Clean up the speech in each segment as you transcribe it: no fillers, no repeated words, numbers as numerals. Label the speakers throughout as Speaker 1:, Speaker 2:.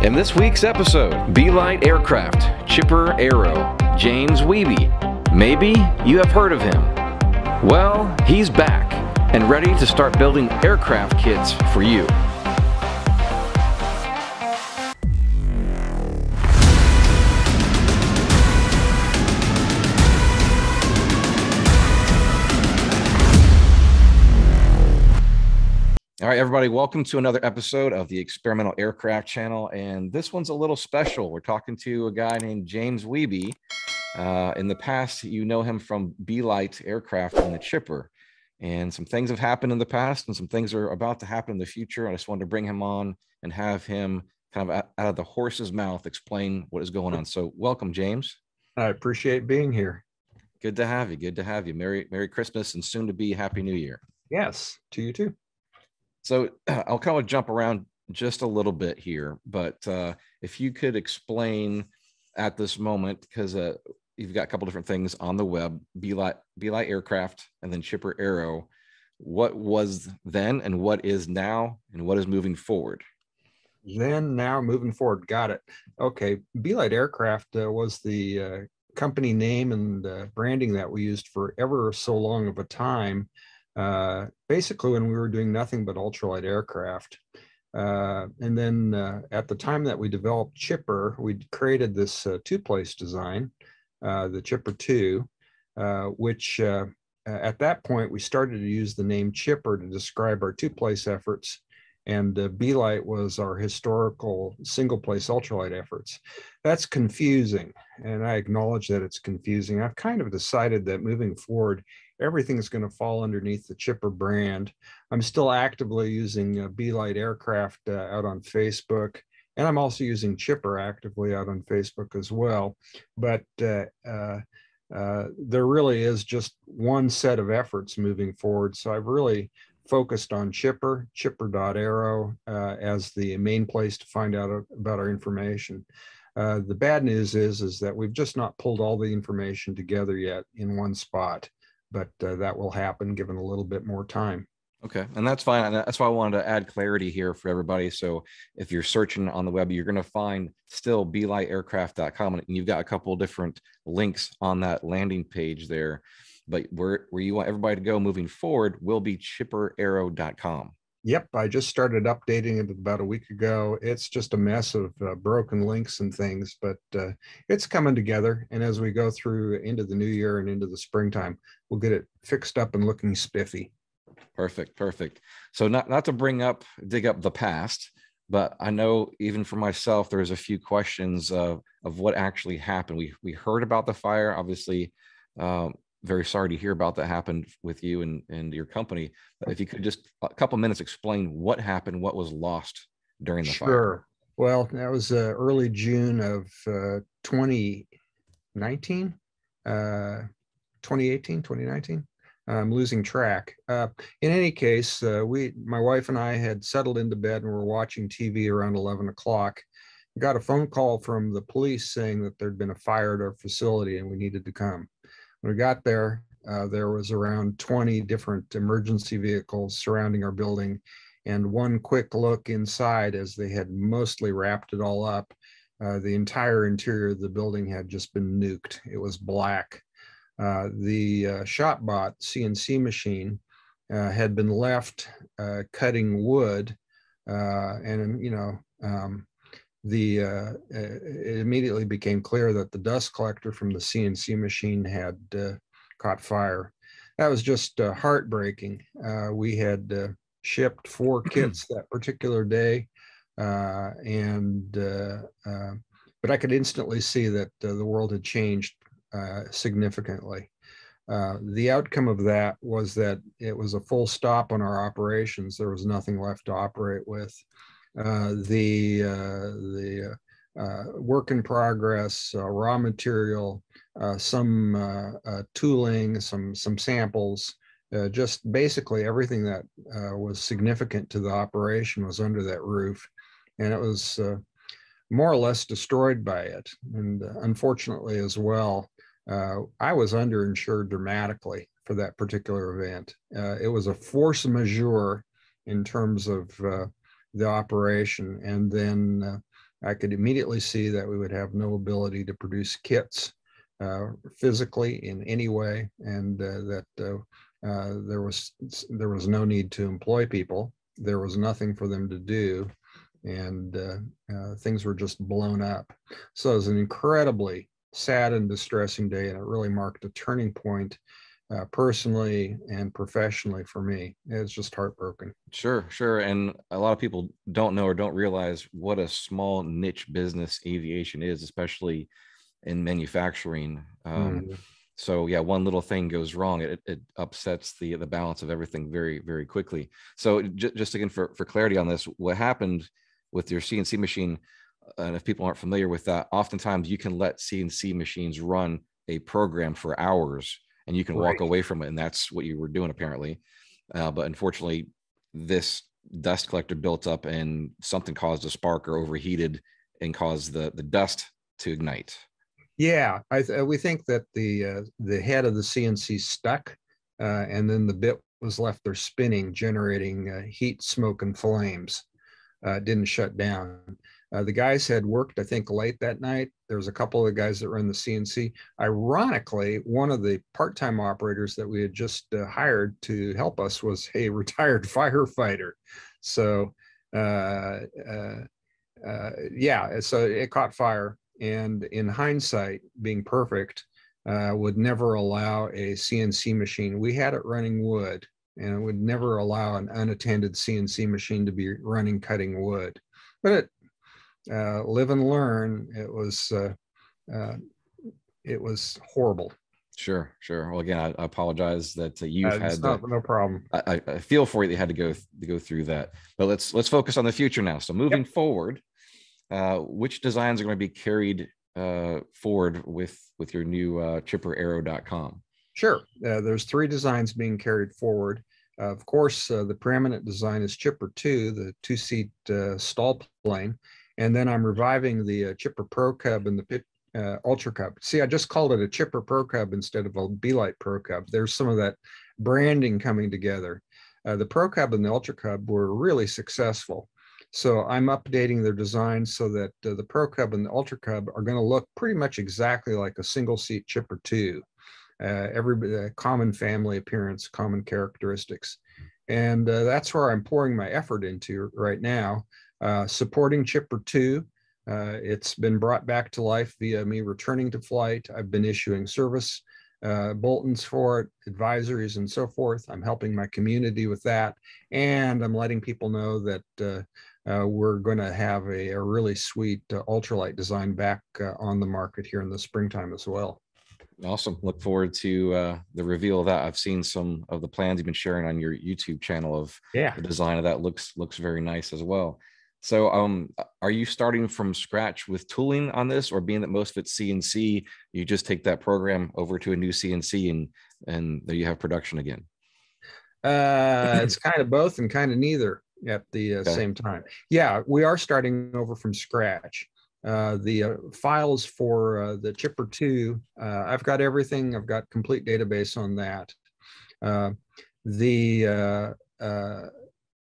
Speaker 1: In this week's episode, Belite Aircraft, Chipper Aero, James Wiebe. Maybe you have heard of him. Well, he's back and ready to start building aircraft kits for you. All right, everybody, welcome to another episode of the Experimental Aircraft channel. And this one's a little special. We're talking to a guy named James Wiebe. In the past, you know him from Belite Aircraft and the Chipper. And some things have happened in the past and some things are about to happen in the future. I just wanted to bring him on and have him kind of out of the horse's mouth explain what is going on. So welcome, James.
Speaker 2: I appreciate being here.
Speaker 1: Good to have you. Good to have you. Merry Christmas and soon to be Happy New Year.
Speaker 2: Yes, to you too.
Speaker 1: So I'll kind of jump around just a little bit here, but if you could explain at this moment, because you've got a couple different things on the web, Belite Aircraft and then Chipper Aero, what was then and what is now and what is moving forward?
Speaker 2: Then, now, moving forward. Got it. Okay. Belite Aircraft was the company name and branding that we used for ever so long of a time. Basically when we were doing nothing but ultralight aircraft. And then at the time that we developed Chipper, we created this two-place design, the Chipper 2, which at that point we started to use the name Chipper to describe our two-place efforts. And Belite was our historical single-place ultralight efforts. That's confusing, and I acknowledge that it's confusing. I've kind of decided that moving forward, everything is going to fall underneath the Chipper brand. I'm still actively using Belite Aircraft out on Facebook, and I'm also using Chipper actively out on Facebook as well. But there really is just one set of efforts moving forward. So I've really focused on Chipper.aero as the main place to find out about our information. The bad news is that we've just not pulled all the information together yet in one spot, but that will happen given a little bit more time.
Speaker 1: Okay, and that's fine. And that's why I wanted to add clarity here for everybody. So if you're searching on the web, you're going to find still beliteaircraft.com, and you've got a couple of different links on that landing page there. But where you want everybody to go moving forward will be chipperaero.com.
Speaker 2: Yep, I just started updating it about a week ago. It's just a mess of broken links and things, but it's coming together. And as we go through into the new year and into the springtime, we'll get it fixed up and looking spiffy.
Speaker 1: Perfect, perfect. So not to dig up the past, but I know even for myself, there's a few questions of what actually happened. We heard about the fire, obviously. Very sorry to hear about that happened with you and your company. If you could just a couple minutes explain what happened, what was lost during the fire.
Speaker 2: Sure. Well, that was early June of 2019, 2018, 2019. I'm losing track. In any case, my wife and I had settled into bed and were watching TV around 11 o'clock. Got a phone call from the police saying that there'd been a fire at our facility and we needed to come. When we got there, there was around 20 different emergency vehicles surrounding our building, and one quick look inside as they had mostly wrapped it all up. The entire interior of the building had just been nuked. It was black. The ShopBot CNC machine had been left cutting wood, and it immediately became clear that the dust collector from the CNC machine had caught fire. That was just heartbreaking. We had shipped 4 kits that particular day, but I could instantly see that the world had changed significantly. The outcome of that was that it was a full stop on our operations. There was nothing left to operate with. The work in progress, raw material, some tooling, some samples, just basically everything that was significant to the operation was under that roof, and it was more or less destroyed by it. And unfortunately as well, I was underinsured dramatically for that particular event. It was a force majeure in terms of the operation. And then I could immediately see that we would have no ability to produce kits physically in any way, and that there was no need to employ people. There was nothing for them to do, and things were just blown up. So it was an incredibly sad and distressing day, and it really marked a turning point personally and professionally for me. It's just heartbroken.
Speaker 1: Sure, sure. And a lot of people don't know or don't realize what a small niche business aviation is, especially in manufacturing. So yeah, one little thing goes wrong, it upsets the balance of everything very, very quickly. So just again, for clarity on this, what happened with your CNC machine, and if people aren't familiar with that, oftentimes you can let CNC machines run a program for hours and you can walk away from it. And that's what you were doing apparently. But unfortunately, this dust collector built up and something caused a spark or overheated and caused the dust to ignite.
Speaker 2: Yeah, we think that the head of the CNC stuck, and then the bit was left there spinning, generating heat, smoke, and flames. It didn't shut down. The guys had worked, I think, late that night. There was a couple of the guys that run the CNC. Ironically, one of the part-time operators that we had just hired to help us was a retired firefighter. So, yeah, so it caught fire. And in hindsight, being perfect, would never allow a CNC machine. We had it running wood, and it would never allow an unattended CNC machine to be running cutting wood. But live and learn. It was horrible.
Speaker 1: Sure, sure. Well, again, I apologize that you've had
Speaker 2: no problem.
Speaker 1: I feel for you that you had to go through that. But let's focus on the future now. So moving forward, which designs are going to be carried forward with your new chipperaero.com?
Speaker 2: Sure. There's 3 designs being carried forward. Of course, the preeminent design is Chipper 2, the 2-seat stall plane. And then I'm reviving the Chipper Pro Cub and the Ultra Cub. See, I just called it a Chipper Pro Cub instead of a Belite Pro Cub. There's some of that branding coming together. The Pro Cub and the Ultra Cub were really successful. So I'm updating their designs so that the Pro Cub and the Ultra Cub are going to look pretty much exactly like a single-seat Chipper 2. Every common family appearance, common characteristics. And that's where I'm pouring my effort into right now. Supporting Chipper 2. It's been brought back to life via me returning to flight. I've been issuing service bulletins for it, advisories, and so forth. I'm helping my community with that. And I'm letting people know that we're going to have a really sweet ultralight design back on the market here in the springtime as well.
Speaker 1: Awesome. Look forward to the reveal of that. I've seen some of the plans you've been sharing on your YouTube channel of the design of that. Looks very nice as well. So are you starting from scratch with tooling on this, or being that most of it's CNC, you just take that program over to a new CNC and there you have production again?
Speaker 2: It's kind of both and kind of neither at the same time. Yeah, we are starting over from scratch. The files for the Chipper 2, I've got everything. I've got complete database on that.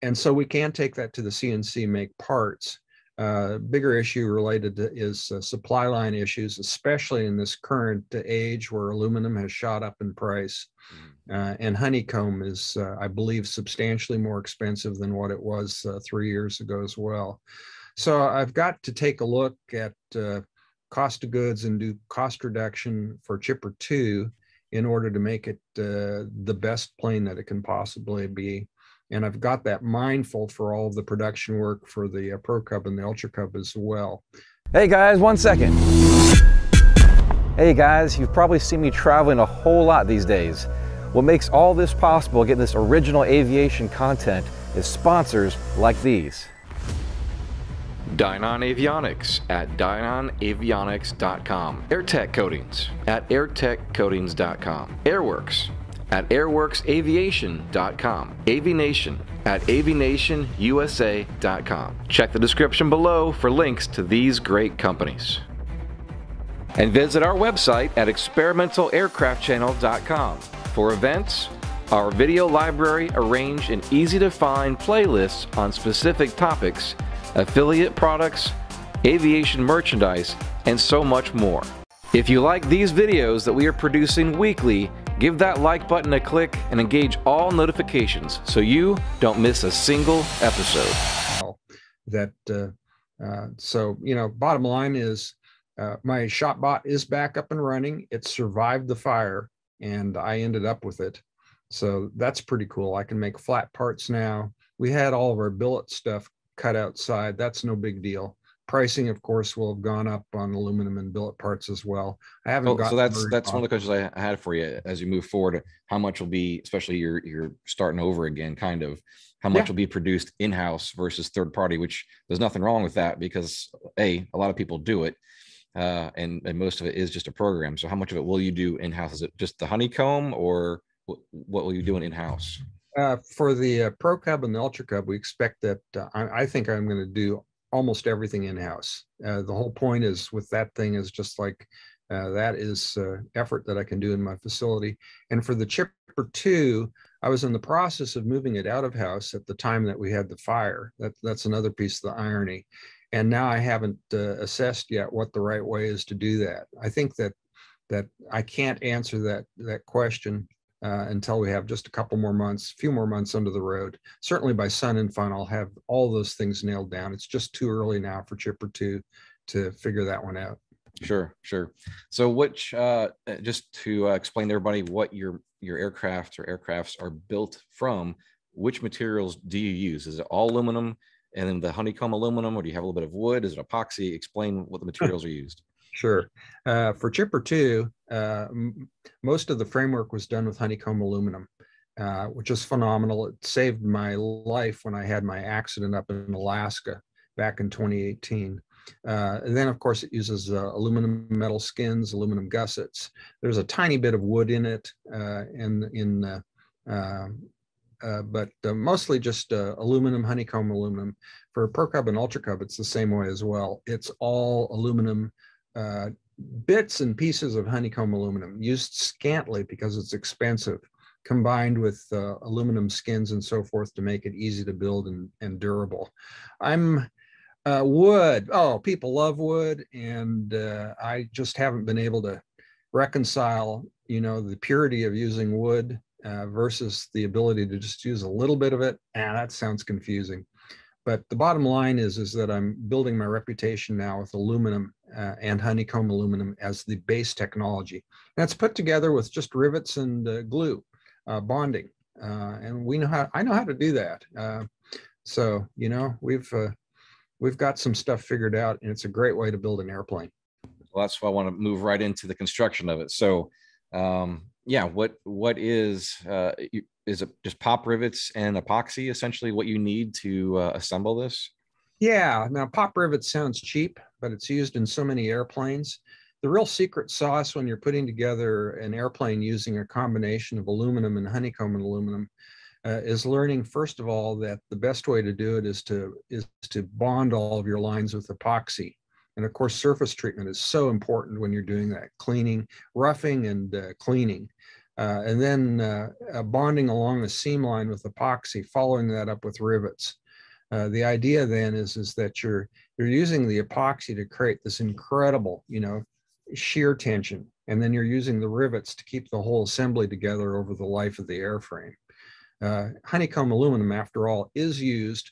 Speaker 2: And so we can take that to the CNC, make parts. Bigger issue related to is supply line issues, especially in this current age where aluminum has shot up in price. And honeycomb is, I believe, substantially more expensive than what it was 3 years ago as well. So I've got to take a look at cost of goods and do cost reduction for Chipper 2 in order to make it the best plane that it can possibly be. And I've got that mindful for all of the production work for the Pro Cub and the Ultra Cub as well.
Speaker 3: Hey guys, 1 second. Hey guys, you've probably seen me traveling a whole lot these days. What makes all this possible, getting this original aviation content, is sponsors like these.
Speaker 1: Dynon Avionics at dynonavionics.com. Airtech Coatings at airtechcoatings.com. Airworx at airworxaviation.com. AviNation at avinationusa.com. Check the description below for links to these great companies. And visit our website at experimentalaircraftchannel.com for events, our video library arranged in easy to find playlists on specific topics, affiliate products,
Speaker 3: aviation merchandise, and so much more. If you like these videos that we are producing weekly, give that like button a click and engage all notifications so you don't miss a single episode.
Speaker 2: So, you know, bottom line is my ShopBot is back up and running. It survived the fire and I ended up with it. So that's pretty cool. I can make flat parts now. We had all of our billet stuff cut outside. That's no big deal. Pricing, of course, will have gone up on aluminum and billet parts as well. I haven't got.
Speaker 1: So that's one of the questions I had for you as you move forward. How much will be, especially you're starting over again, kind of, how much will be produced in-house versus third party? Which there's nothing wrong with that because a lot of people do it, and most of it is just a program. So how much of it will you do in-house? Is it just the honeycomb, or what will you do in-house?
Speaker 2: For the Pro Cub and the Ultra Cub, we expect that I think I'm going to do almost everything in-house. The whole point is with that thing is just like that is effort that I can do in my facility. And for the Chipper 2, I was in the process of moving it out of house at the time that we had the fire. That's another piece of the irony. And now I haven't assessed yet what the right way is to do that. I think that I can't answer that question until we have just a couple more months, few more months under the road. Certainly by Sun and Fun, I'll have all those things nailed down. It's just too early now for Chipper 2 to figure that one out.
Speaker 1: Sure. So which, just to explain to everybody what your aircraft or aircrafts are built from, which materials do you use? Is it all aluminum and then the honeycomb aluminum, or do you have a little bit of wood? Is it epoxy? Explain what the materials are used.
Speaker 2: Sure. For Chipper 2, most of the framework was done with honeycomb aluminum, which is phenomenal. It saved my life when I had my accident up in Alaska back in 2018. And then, of course, it uses aluminum metal skins, aluminum gussets. There's a tiny bit of wood in it, but mostly just aluminum, honeycomb aluminum. For Pro Cub and Ultra Cub, it's the same way as well. It's all aluminum. Bits and pieces of honeycomb aluminum used scantily because it's expensive, combined with aluminum skins and so forth to make it easy to build and durable. Wood. Oh, people love wood, and I just haven't been able to reconcile, you know, the purity of using wood versus the ability to just use a little bit of it. That sounds confusing. But the bottom line is that I'm building my reputation now with aluminum and honeycomb aluminum as the base technology. That's put together with just rivets and glue, bonding, and I know how to do that. So you know, we've got some stuff figured out, and it's a great way to build an airplane.
Speaker 1: Well, that's why I want to move right into the construction of it. So, yeah, what is it just pop rivets and epoxy essentially what you need to assemble this?
Speaker 2: Yeah, now pop rivets sounds cheap, but it's used in so many airplanes. The real secret sauce when you're putting together an airplane using a combination of aluminum and honeycomb and aluminum is learning, first of all, that the best way to do it is to bond all of your lines with epoxy. And of course, surface treatment is so important when you're doing that, cleaning, roughing and cleaning. And then bonding along the seam line with epoxy, following that up with rivets. The idea then is that you're using the epoxy to create this incredible, you know, shear tension, and then you're using the rivets to keep the whole assembly together over the life of the airframe. Honeycomb aluminum, after all, is used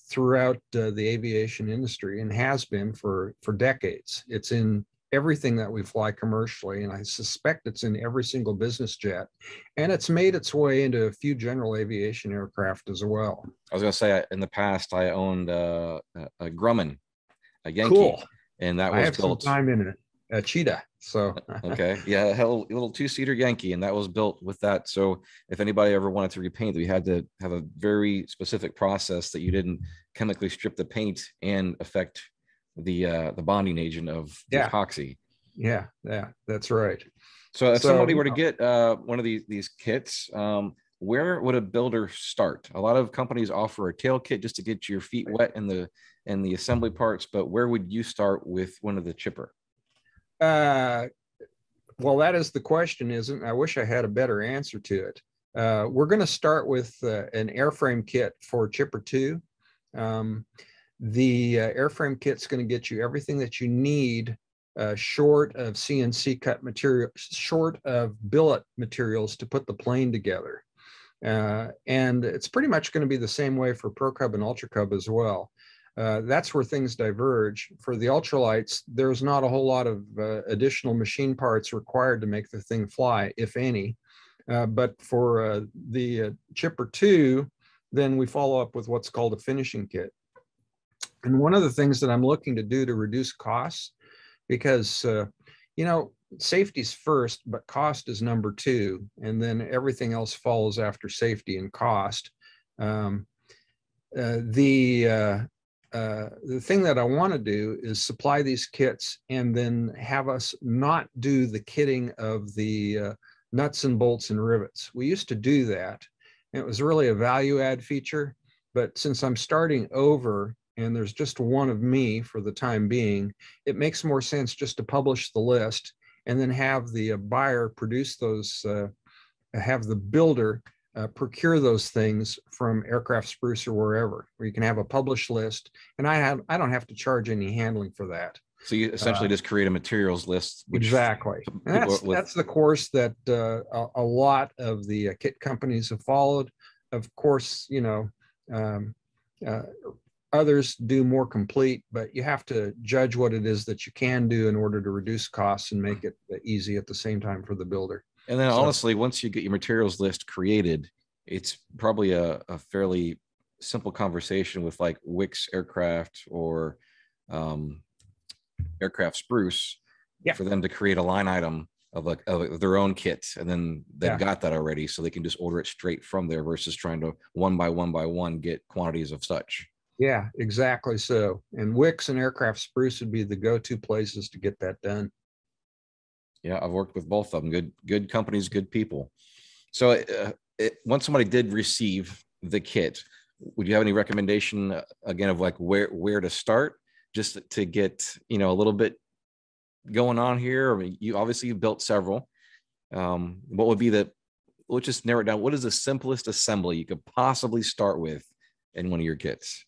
Speaker 2: throughout the aviation industry and has been for decades. It's in everything that we fly commercially, and I suspect it's in every single business jet, and it's made its way into a few general aviation aircraft as well.
Speaker 1: I was going to say, in the past, I owned a Grumman, a Yankee,
Speaker 2: cool.
Speaker 1: And that was
Speaker 2: built. Some time in it, a Cheetah. So
Speaker 1: okay, yeah, a little two-seater Yankee, and that was built with that. So if anybody ever wanted to repaint, we had to have a very specific process that you didn't chemically strip the paint and affect the bonding agent of the epoxy.
Speaker 2: Yeah, that's right.
Speaker 1: So if somebody were to get one of these kits, where would a builder start? A lot of companies offer a tail kit just to get your feet wet in the assembly parts, but where would you start with one of the Chipper?
Speaker 2: Well, that is the question, isn't it? I wish I had a better answer to it. We're going to start with an airframe kit for Chipper 2. The airframe kit's going to get you everything that you need, short of CNC cut material, short of billet materials to put the plane together. And it's pretty much going to be the same way for Pro Cub and Ultra Cub as well. That's where things diverge. For the ultralights, there's not a whole lot of additional machine parts required to make the thing fly, if any. But for the Chipper 2, then we follow up with what's called a finishing kit. And one of the things that I'm looking to do to reduce costs, because, you know, safety's first, but cost is number two. And then everything else follows after safety and cost. The thing that I want to do is supply these kits and then have us not do the kitting of the nuts and bolts and rivets. We used to do that. And it was really a value add feature. But since I'm starting over and there's just one of me for the time being, it makes more sense just to publish the list and then have the buyer produce those, have the builder procure those things from Aircraft Spruce or wherever, where you can have a published list. And I don't have to charge any handling for that.
Speaker 1: So you essentially just create a materials list. Which
Speaker 2: exactly. And that's the course that a lot of the kit companies have followed. Of course, you know, others do more complete, but you have to judge what it is that you can do in order to reduce costs and make it easy at the same time for the builder. And
Speaker 1: then honestly, once you get your materials list created, it's probably a fairly simple conversation with like Wix Aircraft or Aircraft Spruce for them to create a line item of their own kit. And then they've got that already, so they can just order it straight from there versus trying to one by one get quantities of such.
Speaker 2: Yeah, exactly so. And Wix and Aircraft Spruce would be the go-to places to get that done.
Speaker 1: Yeah, I've worked with both of them. Good companies, good people. So once somebody did receive the kit, would you have any recommendation again of like where to start, just to get, you know, a little bit going on here? I mean, you've built several. What would be let's just narrow it down. What is the simplest assembly you could possibly start with in one of your kits?